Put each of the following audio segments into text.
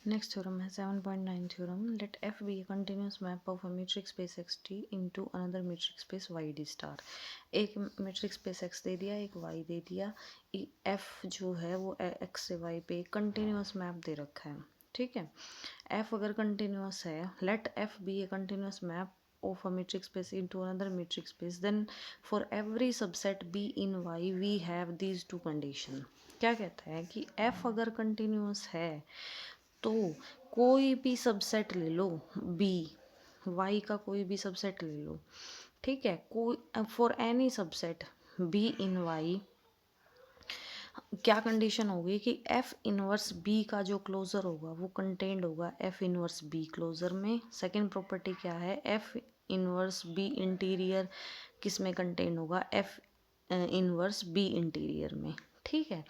Next theorem है 7.9 theorem. Let F be a continuous map of a metric space xt into another metric space yd star. एक metric space x दे दिया, एक y दे दिया. F जो है वो x से y पे continuous map दे रखा है. ठीक है. F अगर continuous है, let F be a continuous map of a metric space into another metric space, then for every subset B in Y we have these two condition. क्या कहता है कि F अगर continuous है तो कोई भी सबसेट ले लो बी, वाई का कोई भी सबसेट ले लो, ठीक है. कोई for any subset B in Y क्या कंडीशन होगी कि एफ इनवर्स बी का जो क्लोजर होगा वो कंटेंड होगा एफ इनवर्स बी क्लोजर में. सेकंड प्रॉपर्टी क्या है, एफ इनवर्स बी इंटीरियर किस में कंटेंड होगा, एफ इनवर्स बी इंटीरियर में. ठीक है.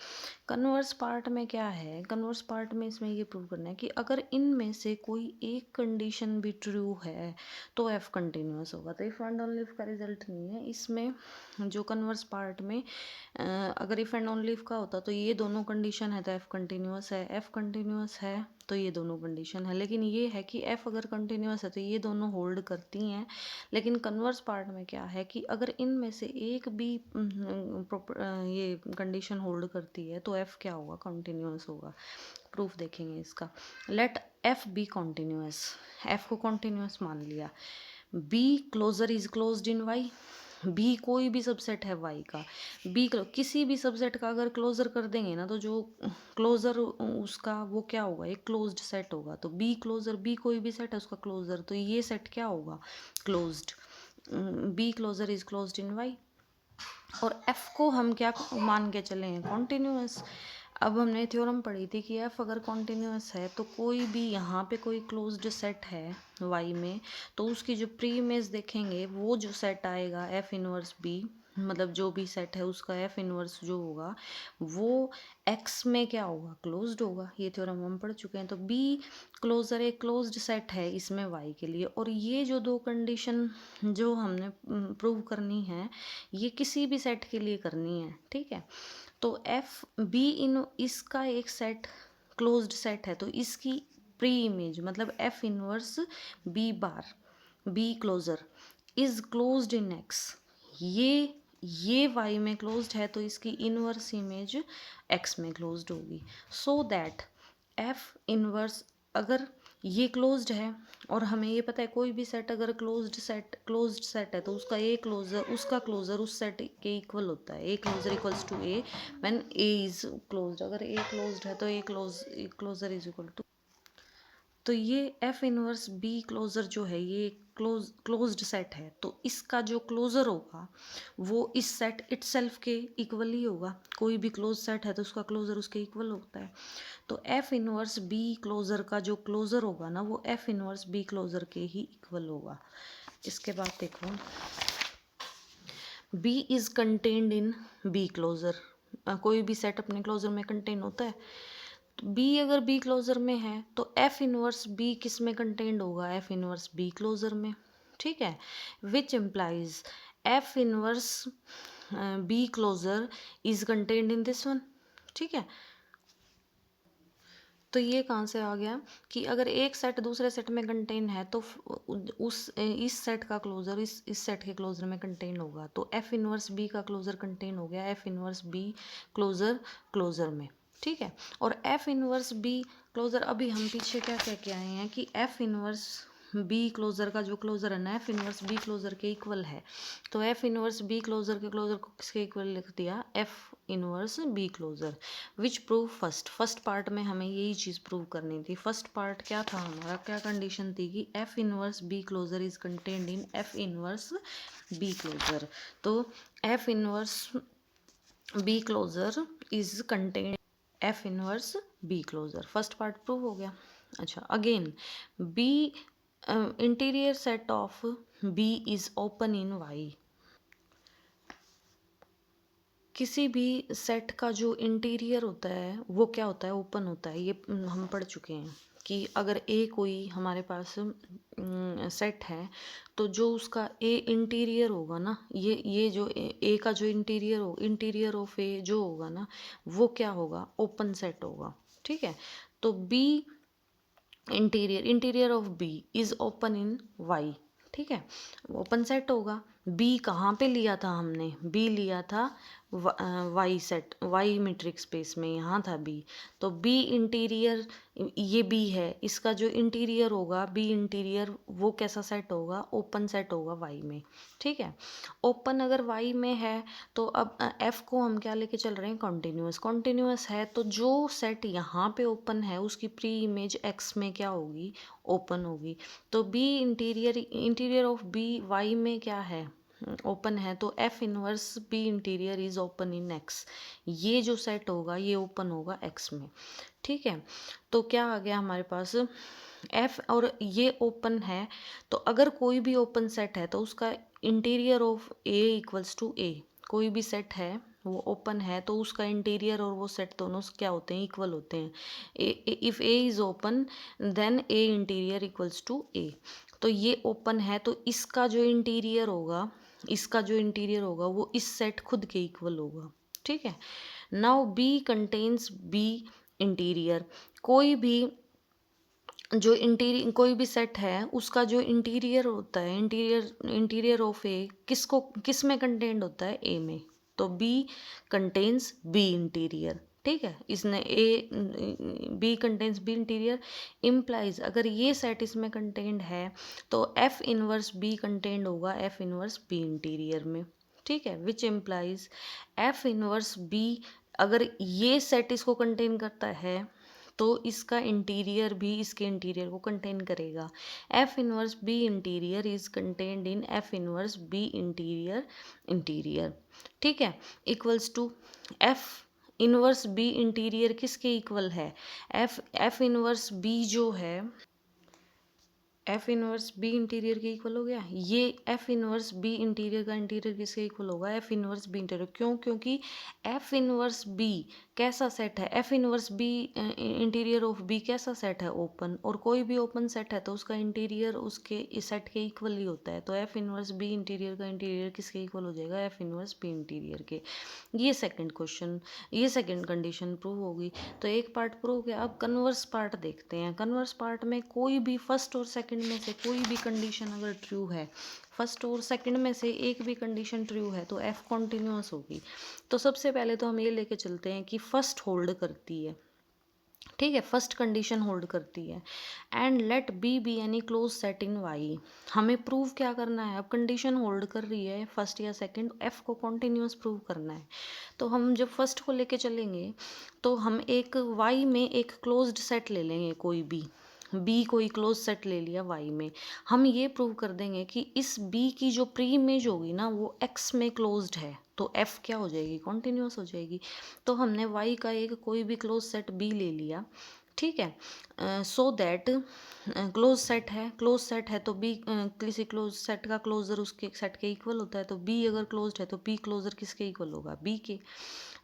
कन्वर्स पार्ट में क्या है, कन्वर्स पार्ट में इसमें ये प्रूव करना है कि अगर इनमें से कोई एक कंडीशन भी ट्रू है तो एफ कंटिन्यूस होगा. तो इफ एंड ओनली इफ का रिजल्ट नहीं है इसमें. जो कन्वर्स पार्ट में अगर इफ एंड ओनली इफ का होता तो ये दोनों कंडीशन है तो एफ कंटिन्यूस है, एफ कंटिन्यूस है तो ये दोनों कंडीशन है. लेकिन ये है कि एफ अगर कंटिन्यूस है तो ये दोनों होल्ड करती हैं. लेकिन कन्वर्स पार्ट में क्या है कि अगर इनमें से एक भी ये कंडीशन होल्ड करती है तो एफ क्या होगा, कंटिन्यूस होगा. प्रूफ देखेंगे इसका. Let F B continuous, F को कॉन्टिन्यूस मान लिया. B closure is closed in Y, B कोई भी सबसेट है वाई का, बी किसी भी सबसेट का अगर क्लोजर कर देंगे ना तो जो क्लोजर उसका वो क्या होगा, एक क्लोज्ड सेट होगा. तो बी क्लोजर, बी कोई भी सेट है उसका क्लोजर, तो ये सेट क्या होगा, closed. B closure is closed in Y. और एफ को हम क्या मान के चले हैं, कॉन्टिन्यूस. अब हमने थ्योरम पढ़ी थी कि एफ अगर कॉन्टिन्यूस है तो कोई भी यहाँ पे कोई क्लोज्ड सेट है वाई में तो उसकी जो प्री इमेज देखेंगे वो जो सेट आएगा एफ इनवर्स बी, मतलब जो भी सेट है उसका एफ इनवर्स जो होगा वो एक्स में क्या होगा, क्लोज्ड होगा. ये थ्योरम हम पढ़ चुके हैं. तो बी क्लोजर एक क्लोज्ड सेट है इसमें वाई के लिए. और ये जो दो कंडीशन जो हमने प्रूव करनी है ये किसी भी सेट के लिए करनी है. ठीक है. तो एफ बी इन इसका एक सेट क्लोज्ड सेट है तो इसकी प्री इमेज मतलब F inverse B bar B closure is closed in X. ये वाई में क्लोज्ड है तो इसकी इनवर्स इमेज एक्स में क्लोज्ड होगी. सो दैट एफ इनवर्स अगर ये क्लोज्ड है और हमें ये पता है कोई भी सेट अगर क्लोज्ड सेट है तो उसका ए क्लोजर उसका क्लोजर उस सेट के इक्वल होता है. A closure equals to A when A is closed. अगर ए क्लोज्ड है तो A closure is equal to. तो ये एफ इनवर्स बी क्लोजर जो है ये क्लोज्ड सेट है तो इसका जो क्लोजर होगा वो इस सेट इटसेल्फ के इक्वल ही होगा. कोई भी क्लोज सेट है तो उसका क्लोजर उसके इक्वल होता है. तो एफ इनवर्स बी क्लोजर का जो क्लोजर होगा ना वो एफ इनवर्स बी क्लोजर के ही इक्वल होगा. इसके बाद देखो B is contained in B closure. कोई भी सेट अपने क्लोजर में कंटेन होता है. तो बी अगर बी क्लोजर में है तो एफ इनवर्स बी किस में कंटेन्ड होगा, एफ इनवर्स बी क्लोजर में. ठीक है. Which implies F inverse B closure is contained in this one. ठीक है. तो ये कहाँ से आ गया कि अगर एक सेट दूसरे सेट में कंटेन है तो उस इस सेट का क्लोजर इस सेट के क्लोजर में कंटेन होगा. तो एफ इनवर्स बी का क्लोजर कंटेन हो गया एफ इनवर्स बी क्लोजर में. ठीक है. और एफ इनवर्स बी क्लोजर अभी हम पीछे क्या कह के आए हैं कि एफ इनवर्स बी क्लोजर का जो क्लोजर है ना एफ इनवर्स बी क्लोजर के इक्वल है. तो एफ इनवर्स बी क्लोजर के क्लोजर को किसके इक्वल लिख दिया, एफ इनवर्स बी क्लोजर. विच प्रूव फर्स्ट पार्ट में हमें यही चीज़ प्रूव करनी थी. फर्स्ट पार्ट क्या था हमारा, क्या कंडीशन थी कि F inverse B closure is contained in F inverse B closure. तो F inverse B closure is contained F inverse B closure. First part prove हो गया. अच्छा again B interior set of B is open in Y. किसी भी set का जो interior होता है वो क्या होता है, ओपन होता है. ये हम पढ़ चुके हैं कि अगर ए कोई हमारे पास सेट है तो जो उसका ए इंटीरियर होगा ना ये जो ए का जो इंटीरियर ऑफ ए जो होगा ना वो क्या होगा, ओपन सेट होगा. ठीक है. तो B interior of B is open in Y, ठीक है, ओपन सेट होगा। बी कहाँ पे लिया था हमने, बी लिया था Y set, Y metric space में, यहाँ था बी। तो बी इंटीरियर, ये बी है, इसका जो इंटीरियर होगा बी इंटीरियर, वो कैसा सेट होगा, ओपन सेट होगा वाई में, ठीक है। ओपन अगर वाई में है तो अब एफ को हम क्या लेके चल रहे हैं, कॉन्टिन्यूस। कॉन्टिन्यूस है तो जो सेट यहाँ पे ओपन है उसकी प्री इमेज एक्स में क्या होगी, ओपन होगी। तो B interior of B Y में क्या है, ओपन है। तो F inverse B interior is open in X, ये जो सेट होगा ये ओपन होगा एक्स में, ठीक है। तो क्या आ गया हमारे पास, एफ और ये ओपन है, तो अगर कोई भी ओपन सेट है तो उसका interior of A equals to A, कोई भी सेट है वो ओपन है तो उसका इंटीरियर और वो सेट दोनों क्या होते हैं, इक्वल होते हैं। If A is open then A interior equals to A. तो ये ओपन है तो इसका जो इंटीरियर होगा, इसका जो इंटीरियर होगा वो इस सेट खुद के इक्वल होगा, ठीक है। Now B contains B interior, कोई भी जो इंटीरियर, कोई भी सेट है उसका जो इंटीरियर होता है, इंटीरियर ऑफ ए किसको, किस में कंटेंट होता है, ए में। तो बी कंटेन्स बी इंटीरियर, ठीक है। इसने A, B contains B interior implies, अगर ये सेट इसमें कंटेंट है तो एफ इनवर्स बी कंटेंट होगा एफ इनवर्स बी इंटीरियर में, ठीक है। Which implies F inverse B, अगर ये सेट इसको कंटेन करता है तो इसका इंटीरियर भी इसके इंटीरियर को कंटेन करेगा। F inverse B interior is contained in F inverse B interior interior, ठीक है। Equals to F inverse B interior किसके इक्वल है, एफ इनवर्स बी जो है एफ इनवर्स बी इंटीरियर के इक्वल हो गया। ये एफ इनवर्स बी इंटीरियर का इंटीरियर किसके इक्वल होगा, एफ इनवर्स बी इंटीरियर, क्यों, क्योंकि एफ इनवर्स बी कैसा सेट है, F inverse B interior of B कैसा सेट है, ओपन। और कोई भी ओपन सेट है तो उसका इंटीरियर उसके इस सेट के इक्वल ही होता है। तो एफ इनवर्स बी इंटीरियर का इंटीरियर किसके इक्वल हो जाएगा, एफ इनवर्स बी इंटीरियर के। ये सेकंड क्वेश्चन, ये सेकंड कंडीशन प्रूव होगी। तो एक पार्ट प्रूव किया, अब कन्वर्स पार्ट देखते हैं। कन्वर्स पार्ट में कोई भी फर्स्ट और सेकंड में से कोई भी कंडीशन अगर ट्रू है, फर्स्ट और सेकंड में से एक भी कंडीशन ट्रू है तो एफ कॉन्टिन्यूस होगी। तो सबसे पहले तो हम ये लेके चलते हैं कि फर्स्ट होल्ड करती है, ठीक है, फर्स्ट कंडीशन होल्ड करती है। And let B be any close set in Y, हमें प्रूव क्या करना है, अब कंडीशन होल्ड कर रही है फर्स्ट या सेकंड, एफ को कॉन्टिन्यूस प्रूव करना है। तो हम जब फर्स्ट को लेके चलेंगे तो हम एक वाई में एक क्लोज्ड सेट ले लेंगे, कोई बी कोई क्लोज सेट ले लिया वाई में। हम ये प्रूव कर देंगे कि इस बी की जो प्री इमेज होगी ना वो एक्स में क्लोज्ड है, तो एफ क्या हो जाएगी, कॉन्टिन्यूस हो जाएगी। तो हमने वाई का एक कोई भी क्लोज सेट बी ले लिया, ठीक है। सो दैट क्लोज सेट है, क्लोज सेट है तो बी किसी क्लोज सेट का क्लोजर उसके सेट के इक्वल होता है। तो बी अगर क्लोज्ड है तो बी क्लोजर किसके इक्वल होगा, बी के।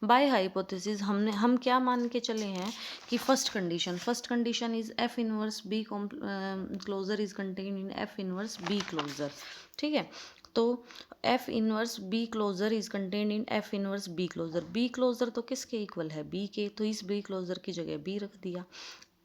बाय हाइपोथेसिस हम क्या मान के चले हैं कि first condition is F inverse B closure is contain in F inverse B closure, ठीक है। तो F inverse B closure is contained in F inverse B closure, B closure तो किसके इक्वल है, बी के। तो इस बी क्लोजर की जगह बी रख दिया।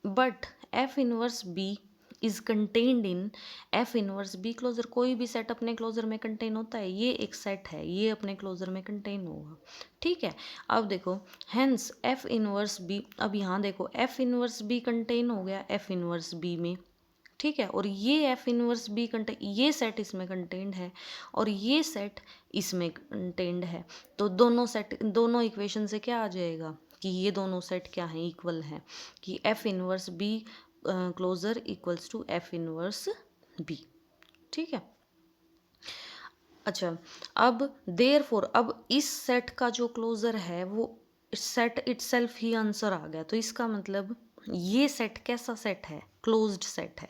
But F inverse B is contained in F inverse B closure, कोई भी सेट अपने क्लोजर में कंटेन होता है, ये एक सेट है, ये अपने क्लोजर में कंटेन होगा, ठीक है। अब देखो हेंस एफ इनवर्स बी, अब यहाँ देखो एफ इनवर्स बी कंटेन हो गया एफ इनवर्स बी में, ठीक है। और ये एफ इनवर्स बी कंटेन, ये सेट इसमें कंटेंड है और ये सेट इसमें कंटेंड है। तो दोनों सेट, दोनों इक्वेशन से क्या आ जाएगा कि ये दोनों सेट क्या हैं, इक्वल हैं, कि F inverse B closure equals to F inverse B, ठीक है। अच्छा, अब देयरफॉर अब इस सेट का जो क्लोजर है वो सेट इटसेल्फ ही आंसर आ गया। तो इसका मतलब ये सेट कैसा सेट है, क्लोज्ड सेट है।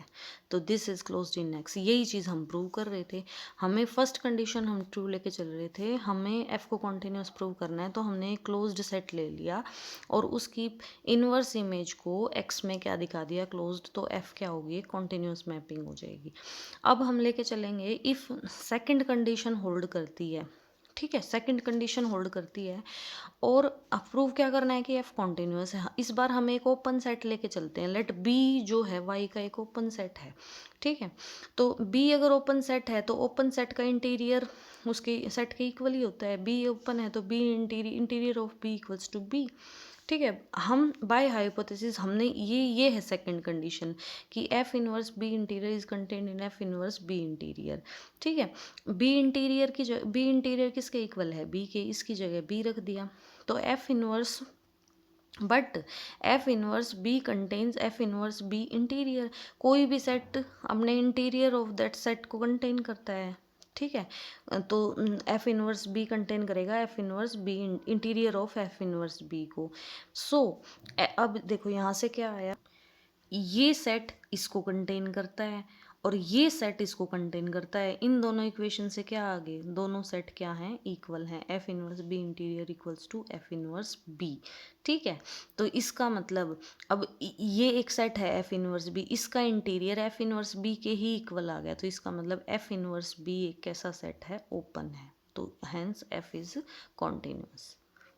तो this is closed in x, यही चीज़ हम प्रूव कर रहे थे। हमें फर्स्ट कंडीशन हम ट्रू लेके चल रहे थे, हमें एफ को कॉन्टिन्यूस प्रूव करना है, तो हमने एक क्लोज्ड सेट ले लिया और उसकी इनवर्स इमेज को एक्स में क्या दिखा दिया, क्लोज्ड। तो एफ क्या होगी, कॉन्टिन्यूस मैपिंग हो जाएगी। अब हम लेके चलेंगे इफ़ सेकंड कंडीशन होल्ड करती है ठीक है, सेकंड कंडीशन होल्ड करती है। और अप्रूव क्या करना है कि एफ कॉन्टिन्यूस है। इस बार हम एक ओपन सेट लेके चलते हैं। लेट बी जो है वाई का एक ओपन सेट है, ठीक है। तो बी अगर ओपन सेट है तो ओपन सेट का इंटीरियर उसके सेट के इक्वल ही होता है। बी ओपन है तो B interior of B equals to B, ठीक है। हम बाय हाइपोथेसिस हमने ये है सेकंड कंडीशन कि F inverse B interior is contained in F inverse B interior, ठीक है। बी इंटीरियर की जगह बी इंटीरियर किसके इक्वल है, बी के, इसकी जगह बी रख दिया। तो F inverse but F inverse B contains F inverse B interior. कोई भी सेट अपने इंटीरियर ऑफ दैट सेट को कंटेन करता है, ठीक है। तो एफ इनवर्स बी कंटेन करेगा F inverse B interior of F inverse B को। सो अब देखो यहाँ से क्या आया, ये सेट इसको कंटेन करता है और ये सेट इसको कंटेन करता है। इन दोनों इक्वेशन से क्या आ गए, दोनों सेट क्या हैं, इक्वल हैं। F inverse B interior equals to F inverse B, ठीक है। तो इसका मतलब अब ये एक सेट है एफ इनवर्स बी, इसका इंटीरियर एफ इनवर्स बी के ही इक्वल आ गया। तो इसका मतलब एफ इनवर्स बी एक कैसा सेट है, ओपन है। तो हैंस एफ इज कॉन्टिन्यूस।